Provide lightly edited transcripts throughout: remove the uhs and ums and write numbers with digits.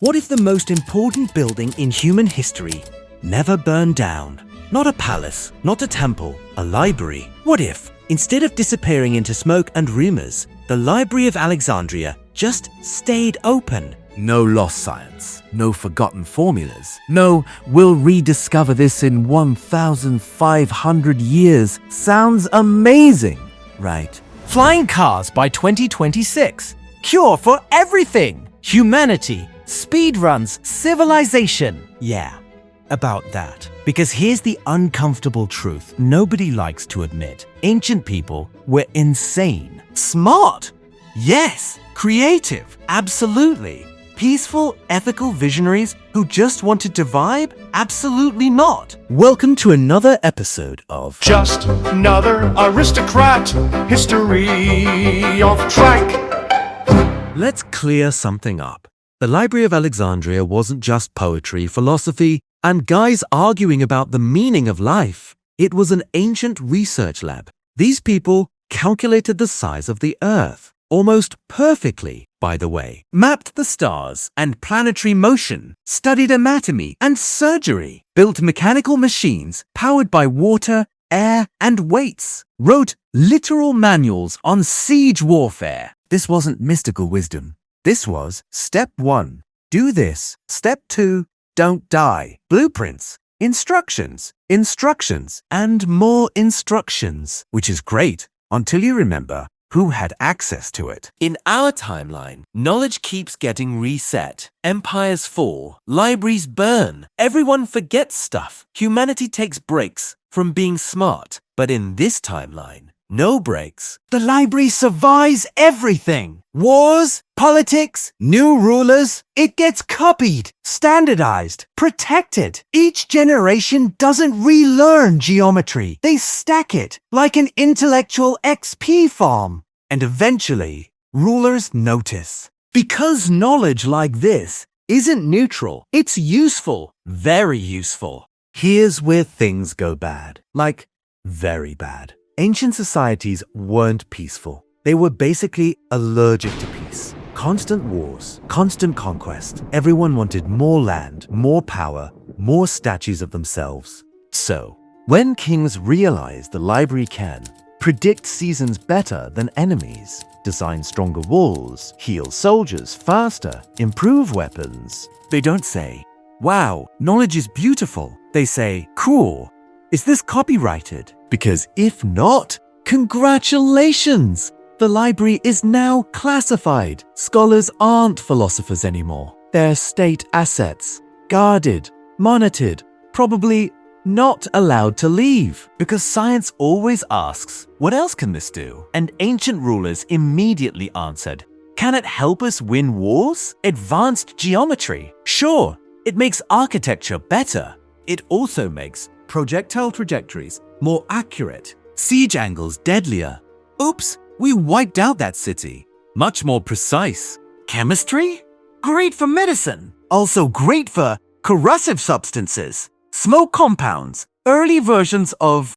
What if the most important building in human history never burned down? Not a palace, not a temple, a library. What if, instead of disappearing into smoke and rumors, the Library of Alexandria just stayed open? No lost science, no forgotten formulas. No, we'll rediscover this in 1,500 years. Sounds amazing, right? Flying cars by 2026. Cure for everything. Humanity. Speedruns. Civilization. Yeah, about that. Because here's the uncomfortable truth nobody likes to admit. Ancient people were insane. Smart. Yes. Creative. Absolutely. Peaceful, ethical visionaries who just wanted to vibe? Absolutely not. Welcome to another episode of Just Another Aristocrat, History Off Track. Let's clear something up. The Library of Alexandria wasn't just poetry, philosophy, and guys arguing about the meaning of life. It was an ancient research lab. These people calculated the size of the Earth. Almost perfectly, by the way. Mapped the stars and planetary motion, studied anatomy and surgery, built mechanical machines powered by water, air, and weights, wrote literal manuals on siege warfare. This wasn't mystical wisdom. This was step 1, do this. Step 2, don't die. Blueprints, instructions, and more instructions, which is great until you remember who had access to it. In our timeline, knowledge keeps getting reset. Empires fall, libraries burn, everyone forgets stuff. Humanity takes breaks from being smart. But in this timeline, no breaks. The library survives everything. Wars, politics, new rulers. It gets copied, standardized, protected. Each generation doesn't relearn geometry. They stack it like an intellectual XP farm. And eventually, rulers notice. Because knowledge like this isn't neutral. It's useful, very useful. Here's where things go bad. Like, very bad. Ancient societies weren't peaceful. They were basically allergic to peace. Constant wars, constant conquest. Everyone wanted more land, more power, more statues of themselves. So, when kings realize the library can predict seasons better than enemies, design stronger walls, heal soldiers faster, improve weapons, they don't say, "Wow, knowledge is beautiful." They say, "Cool. Is this copyrighted?" Because if not, congratulations! The library is now classified. Scholars aren't philosophers anymore. They're state assets, guarded, monitored, probably not allowed to leave. Because science always asks, what else can this do? And ancient rulers immediately answered, can it help us win wars? Advanced geometry? Sure, it makes architecture better. It also makes projectile trajectories more accurate, siege angles deadlier. Oops, we wiped out that city. Much more precise. Chemistry? Great for medicine. Also great for corrosive substances. Smoke compounds. Early versions of,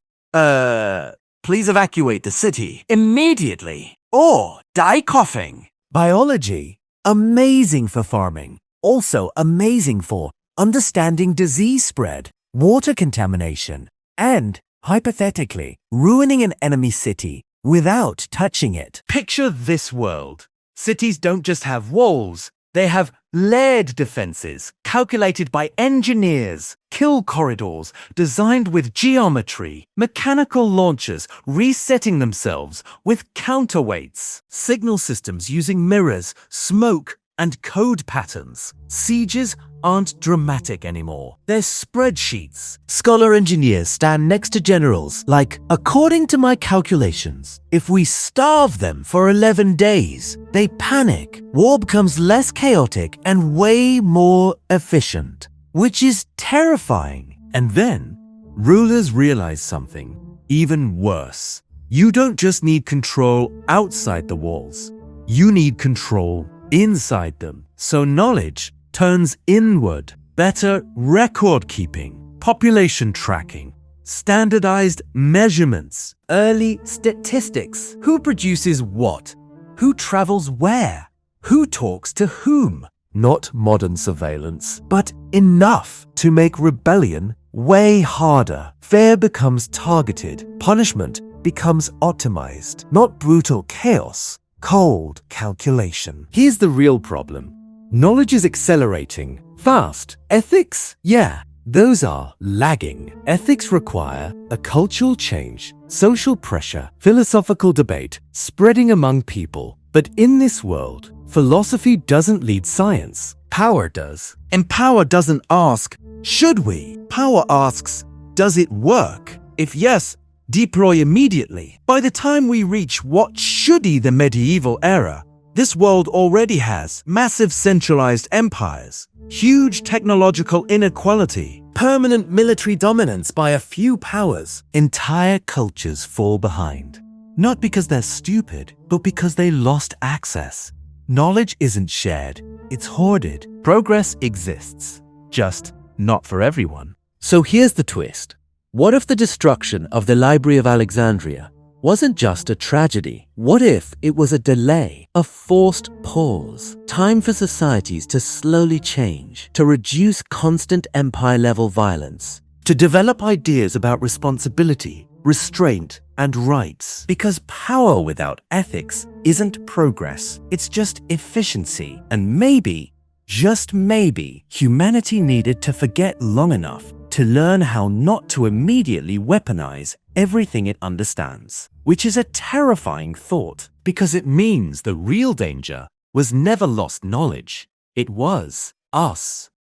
please evacuate the city immediately. Or die coughing. Biology? Amazing for farming. Also amazing for understanding disease spread, water contamination, and, hypothetically, ruining an enemy city without touching it. Picture this world. Cities don't just have walls, they have layered defenses, calculated by engineers, kill corridors, designed with geometry, mechanical launchers resetting themselves with counterweights, signal systems using mirrors, smoke, and code patterns. Sieges aren't dramatic anymore. They're spreadsheets. Scholar engineers stand next to generals like, according to my calculations, if we starve them for 11 days, they panic. War becomes less chaotic and way more efficient, which is terrifying. And then, rulers realize something even worse. You don't just need control outside the walls. You need control inside them. So knowledge turns inward. Better record keeping, population tracking, standardized measurements, early statistics. Who produces what? Who travels where? Who talks to whom? not modern surveillance, but enough to make rebellion way harder. Fear becomes targeted, punishment becomes optimized, not brutal chaos, cold calculation. Here's the real problem. Knowledge is accelerating, fast. Ethics? Yeah, those are lagging. Ethics require a cultural change, social pressure, philosophical debate, spreading among people. But in this world, philosophy doesn't lead science. Power does. And power doesn't ask, should we? Power asks, does it work? If yes, deploy immediately. By the time we reach what should be the medieval era, this world already has massive centralized empires, huge technological inequality, permanent military dominance by a few powers. Entire cultures fall behind. Not because they're stupid, but because they lost access. Knowledge isn't shared, it's hoarded. Progress exists, just not for everyone. So here's the twist. What if the destruction of the Library of Alexandria wasn't just a tragedy? What if it was a delay, a forced pause, time for societies to slowly change, to reduce constant empire-level violence, to develop ideas about responsibility, restraint, and rights? Because power without ethics isn't progress, it's just efficiency. And maybe, just maybe, humanity needed to forget long enough to learn how not to immediately weaponize everything it understands. Which is a terrifying thought, because it means the real danger was never lost knowledge. It was us.